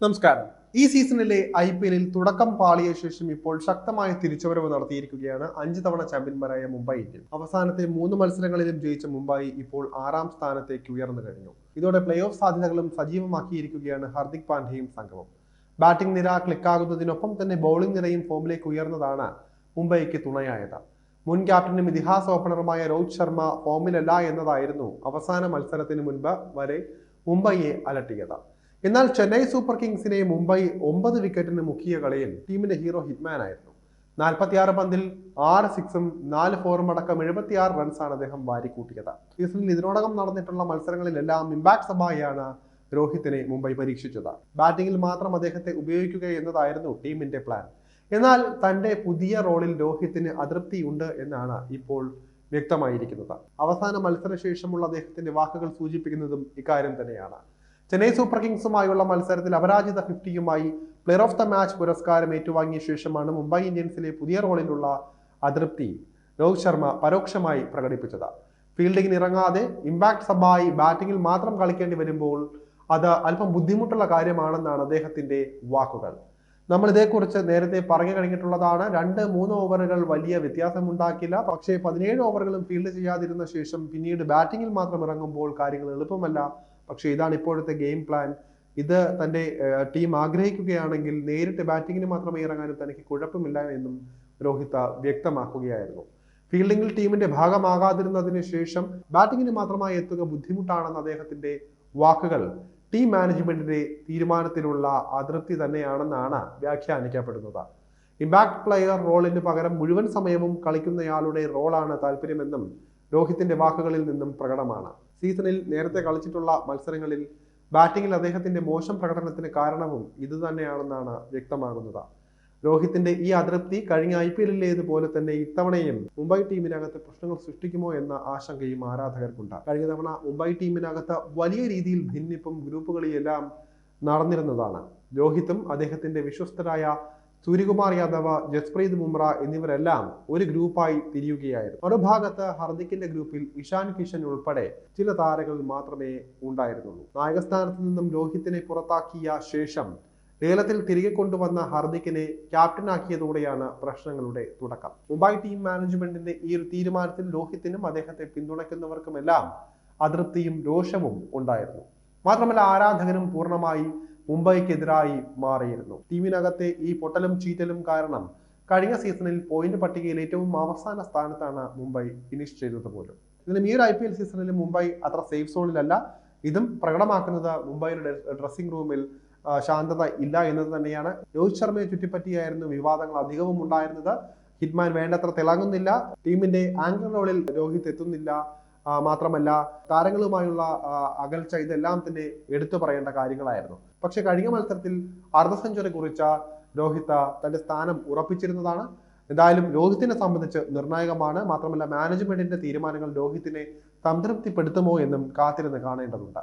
നമസ്കാരം. ഈ സീസണിലെ IPL-ൽ തുടക്കം പാളിയ ശേഷം ഇപ്പോൾ ശക്തമായ തിരിച്ചുവരവ് നടത്തിയിരിക്കുകയാണ് 5 തവണ ചാമ്പ്യന്മാരായ മുംബൈ ഇന്ത്യൻസ്. അവസാനത്തെ 3 മത്സരങ്ങളിലും ജയിച്ച മുംബൈ ഇപ്പോൾ 6ാം സ്ഥാനത്തേക്ക് ഉയർന്നു കഴിഞ്ഞു. ഇതോടെ പ്ലേ ഓഫ് സാധ്യതകളും സജീവമാക്കിയിരിക്കുകയാണ് ഹർദിക് പാണ്ഡ്യയും സംഘവും. ബാറ്റിംഗ് നിര ക്ലിക്കാകുന്നതിനൊപ്പം തന്നെ ബൌളിംഗ് നിരയും ഫോമിലേക്ക് ഉയർന്നതാണ് മുംബൈക്ക് തുണയായത്. മുൻ ക്യാപ്റ്റനും ഇതിഹാസ ഓപ്പണറുമായ രോഹിത് ശർമ്മ ഫോമിലല്ല എന്നതായിരുന്നു അവസാന മത്സരത്തിന് മുൻപ് വരെ മുംബൈയെ അലട്ടിയത്. എന്നാൽ ചെന്നൈ സൂപ്പർ കിങ്സിനെ മുംബൈ 9 വിക്കറ്റിന് മുക്കിയ കളിയിൽ ടീമിന്റെ ഹീറോ ഹിറ്റ്മാൻ ആയിരുന്നു. 46 പന്തിൽ 6 സിക്സും 4 ഫോറും അടക്കം 76 റൺസാണ് അദ്ദേഹം വാരിക്കൂട്ടിയത്. സീസണിൽ ഇതിനോടകം നടന്നിട്ടുള്ള മത്സരങ്ങളിലെല്ലാം ഇമ്പാക്ട് സഭായാണ് രോഹിത്തിനെ മുംബൈ പരീക്ഷിച്ചത്. ബാറ്റിംഗിൽ മാത്രം അദ്ദേഹത്തെ ഉപയോഗിക്കുക എന്നതായിരുന്നു ടീമിന്റെ പ്ലാൻ. എന്നാൽ തന്റെ പുതിയ റോളിൽ രോഹിത്തിന് അതൃപ്തിയുണ്ട് എന്നാണ് ഇപ്പോൾ വ്യക്തമായിരിക്കുന്നത്. അവസാന മത്സരശേഷമുള്ള അദ്ദേഹത്തിന്റെ വാക്കുകൾ സൂചിപ്പിക്കുന്നതും ഇക്കാര്യം തന്നെയാണ്. ചെന്നൈ സൂപ്പർ കിങ്സുമായുള്ള മത്സരത്തിൽ അപരാജിത 50യുമായി പ്ലെയർ ഓഫ് ദ മാച്ച് പുരസ്കാരം ഏറ്റുവാങ്ങിയ ശേഷമാണ് മുംബൈ ഇന്ത്യൻസിലെ പുതിയ റോളിലുള്ള അതൃപ്തി രോഹിത് ശർമ്മ പരോക്ഷമായി പ്രകടിപ്പിച്ചത്. ഫീൽഡിങ്ങിന് ഇറങ്ങാതെ ഇമ്പാക്ട് സബായി ബാറ്റിംഗിൽ മാത്രം കളിക്കേണ്ടി വരുമ്പോൾ അത് അല്പം ബുദ്ധിമുട്ടുള്ള കാര്യമാണെന്നാണ് അദ്ദേഹത്തിന്റെ വാക്കുകൾ. നമ്മൾ ഇതേക്കുറിച്ച് നേരത്തെ പറഞ്ഞു കഴിഞ്ഞിട്ടുള്ളതാണ്. 2-3 ഓവറുകൾ വലിയ വ്യത്യാസമുണ്ടാക്കില്ല. പക്ഷേ 17 ഓവറുകളും ഫീൽഡ് ചെയ്യാതിരുന്ന ശേഷം പിന്നീട് ബാറ്റിംഗിൽ മാത്രം ഇറങ്ങുമ്പോൾ കാര്യങ്ങൾ എളുപ്പമല്ല. പക്ഷേ ഇതാണ് ഇപ്പോഴത്തെ ഗെയിം പ്ലാൻ. ഇത് തന്റെ ടീം ആഗ്രഹിക്കുകയാണെങ്കിൽ നേരിട്ട് ബാറ്റിങ്ങിന് മാത്രമേ ഇറങ്ങാനും തനിക്ക് കുഴപ്പമില്ല എന്നും രോഹിത് വ്യക്തമാക്കുകയായിരുന്നു. ഫീൽഡിംഗിൽ ടീമിന്റെ ഭാഗമാകാതിരുന്നതിന് ശേഷം ബാറ്റിങ്ങിന് മാത്രമായി എത്തുക ബുദ്ധിമുട്ടാണെന്ന് അദ്ദേഹത്തിന്റെ വാക്കുകൾ ടീം മാനേജ്മെന്റിന്റെ തീരുമാനത്തിലുള്ള അതൃപ്തി തന്നെയാണെന്നാണ് വ്യാഖ്യാനിക്കപ്പെടുന്നത്. ഇമ്പാക്ട് പ്ലെയർ റോളിന് പകരം മുഴുവൻ സമയവും കളിക്കുന്നയാളുടെ റോളാണ് താല്പര്യമെന്നും രോഹിത്തിന്റെ വാക്കുകളിൽ നിന്നും പ്രകടമാണ്. സീസണിൽ നേരത്തെ കളിച്ചിട്ടുള്ള മത്സരങ്ങളിൽ ബാറ്റിംഗിൽ അദ്ദേഹത്തിന്റെ മോശം പ്രകടനത്തിന് കാരണവും ഇതുതന്നെയാണെന്നാണ് വ്യക്തമാകുന്നത്. രോഹിത്തിന്റെ ഈ അതൃപ്തി കഴിഞ്ഞ IPL-ലേതുപോലെ തന്നെ ഇത്തവണയും മുംബൈ ടീമിനകത്ത് പ്രശ്നങ്ങൾ സൃഷ്ടിക്കുമോ എന്ന ആശങ്കയും ആരാധകർക്കുണ്ട്. കഴിഞ്ഞ തവണ മുംബൈ ടീമിനകത്ത് വലിയ രീതിയിൽ ഭിന്നിപ്പും ഗ്രൂപ്പുകളിയെല്ലാം നടന്നിരുന്നതാണ്. രോഹിത്തും അദ്ദേഹത്തിന്റെ വിശ്വസ്തരായ സൂര്യകുമാർ യാദവ്, ജസ്പ്രീത് ബുംറ എന്നിവരെല്ലാം ഒരു ഗ്രൂപ്പായി തിരിയുകയായിരുന്നു. മറുഭാഗത്ത് ഹർദിക്കിന്റെ ഗ്രൂപ്പിൽ ഇഷാൻ കിഷൻ ഉൾപ്പെടെ ചില താരങ്ങൾ മാത്രമേ ഉണ്ടായിരുന്നുള്ളൂ. നായകസ്ഥാനത്ത് നിന്നും രോഹിത്തിനെ പുറത്താക്കിയ ശേഷം ലേലത്തിൽ തിരികെ കൊണ്ടുവന്ന ഹർദിക്കിനെ ക്യാപ്റ്റനാക്കിയതോടെയാണ് പ്രശ്നങ്ങളുടെ തുടക്കം. മുംബൈ ടീം മാനേജ്മെന്റിന്റെ ഈ ഒരു തീരുമാനത്തിൽ രോഹിത്തിനും അദ്ദേഹത്തെ പിന്തുണയ്ക്കുന്നവർക്കുമെല്ലാം അതൃപ്തിയും രോഷവും ഉണ്ടായിരുന്നു. മാത്രമല്ല ആരാധകരും പൂർണ്ണമായി മുംബൈക്കെതിരായി മാറിയിരുന്നു. ടീമിനകത്തെ ഈ പൊട്ടലും ചീറ്റലും കാരണം കഴിഞ്ഞ സീസണിൽ പോയിന്റ് പട്ടികയിൽ ഏറ്റവും അവസാന സ്ഥാനത്താണ് മുംബൈ ഫിനിഷ് ചെയ്തത് പോലും. ഇതിലും ഈ ഒരു IPL സീസണിൽ മുംബൈ അത്ര സേഫ് സോണിലല്ല. ഇതും പ്രകടമാക്കുന്നത് മുംബൈയുടെ ഡ്രസ്സിംഗ് റൂമിൽ ശാന്തത ഇല്ല എന്നത് തന്നെയാണ്. രോഹിത് ശർമ്മയെ ചുറ്റിപ്പറ്റിയായിരുന്നു വിവാദങ്ങൾ അധികവും ഉണ്ടായിരുന്നത്. ഹിറ്റ്മാൻ വേണ്ടത്ര തിളങ്ങുന്നില്ല, ടീമിന്റെ ആങ്കർ റോളിൽ രോഹിത് എത്തുന്നില്ല, മാത്രമല്ല താരങ്ങളുമായുള്ള അകൽച്ച, ഇതെല്ലാം തന്നെ എടുത്തു പറയേണ്ട കാര്യങ്ങളായിരുന്നു. പക്ഷെ കഴിഞ്ഞ മത്സരത്തിൽ അർദ്ധ സെഞ്ചുറി കുറിച്ച രോഹിത് തന്റെ സ്ഥാനം ഉറപ്പിച്ചിരുന്നതാണ്. എന്തായാലും രോഹിത്തിനെ സംബന്ധിച്ച് നിർണായകമാണ്. മാത്രമല്ല മാനേജ്മെന്റിന്റെ തീരുമാനങ്ങൾ രോഹിത്തിനെ സംതൃപ്തിപ്പെടുത്തുമോ എന്നും കാത്തിരുന്ന് കാണേണ്ടതുണ്ട്.